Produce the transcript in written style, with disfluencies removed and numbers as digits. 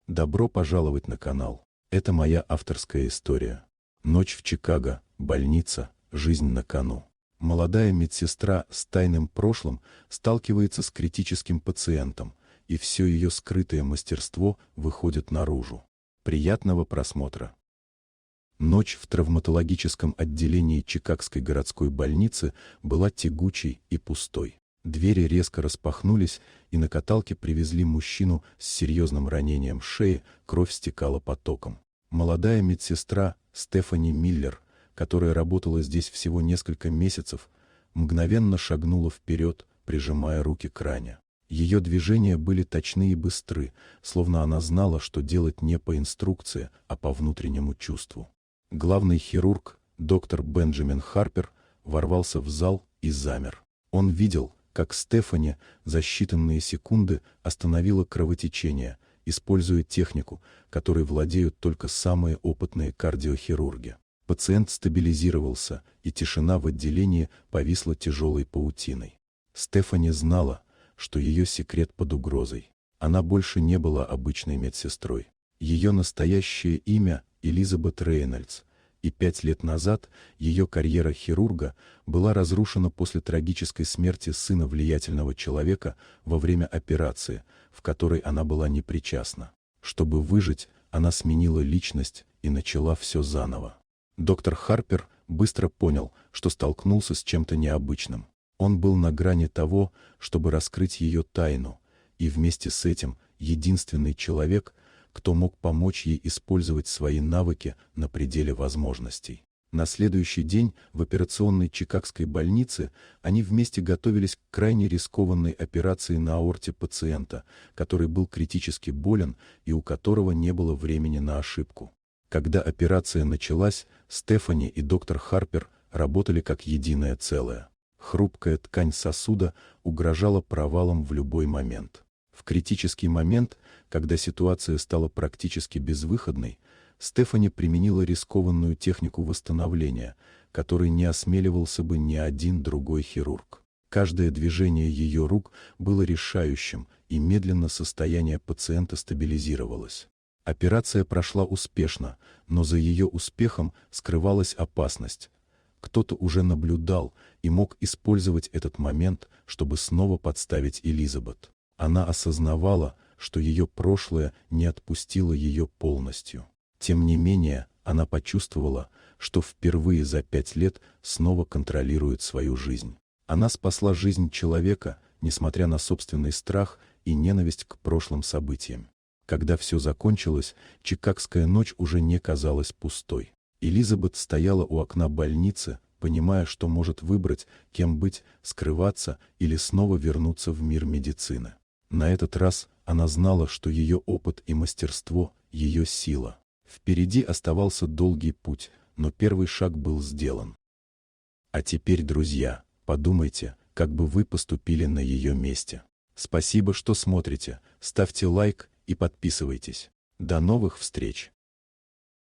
Добро пожаловать на канал. Это моя авторская история. Ночь в Чикаго, больница, жизнь на кону. Молодая медсестра с тайным прошлым сталкивается с критическим пациентом, и все ее скрытое мастерство выходит наружу. Приятного просмотра. Ночь в травматологическом отделении Чикагской городской больницы была тягучей и пустой. Двери резко распахнулись, и на каталке привезли мужчину с серьезным ранением шеи, кровь стекала потоком. Молодая медсестра Стефани Миллер, которая работала здесь всего несколько месяцев, мгновенно шагнула вперед, прижимая руки к ране. Ее движения были точны и быстры, словно она знала, что делать не по инструкции, а по внутреннему чувству. Главный хирург, доктор Бенджамин Харпер, ворвался в зал и замер. Он видел, как Стефани за считанные секунды остановила кровотечение, используя технику, которой владеют только самые опытные кардиохирурги. Пациент стабилизировался, и тишина в отделении повисла тяжелой паутиной. Стефани знала, что ее секрет под угрозой. Она больше не была обычной медсестрой. Ее настоящее имя — Элизабет Рейнольдс, и 5 лет назад ее карьера хирурга была разрушена после трагической смерти сына влиятельного человека во время операции, в которой она была непричастна. Чтобы выжить, она сменила личность и начала все заново. Доктор Харпер быстро понял, что столкнулся с чем-то необычным. Он был на грани того, чтобы раскрыть ее тайну, и вместе с этим единственный человек, кто мог помочь ей использовать свои навыки на пределе возможностей. На следующий день в операционной Чикагской больнице они вместе готовились к крайне рискованной операции на аорте пациента, который был критически болен и у которого не было времени на ошибку. Когда операция началась, Стефани и доктор Харпер работали как единое целое. Хрупкая ткань сосуда угрожала провалом в любой момент. В критический момент, когда ситуация стала практически безвыходной, Стефани применила рискованную технику восстановления, которой не осмеливался бы ни один другой хирург. Каждое движение ее рук было решающим, и медленно состояние пациента стабилизировалось. Операция прошла успешно, но за ее успехом скрывалась опасность. Кто-то уже наблюдал и мог использовать этот момент, чтобы снова подставить Элизабет. Она осознавала, что ее прошлое не отпустило ее полностью. Тем не менее, она почувствовала, что впервые за 5 лет снова контролирует свою жизнь. Она спасла жизнь человека, несмотря на собственный страх и ненависть к прошлым событиям. Когда все закончилось, Чикагская ночь уже не казалась пустой. Элизабет стояла у окна больницы, понимая, что может выбрать, кем быть, скрываться или снова вернуться в мир медицины. На этот раз она знала, что ее опыт и мастерство — ее сила. Впереди оставался долгий путь, но первый шаг был сделан. А теперь, друзья, подумайте, как бы вы поступили на ее месте. Спасибо, что смотрите, ставьте лайк и подписывайтесь. До новых встреч!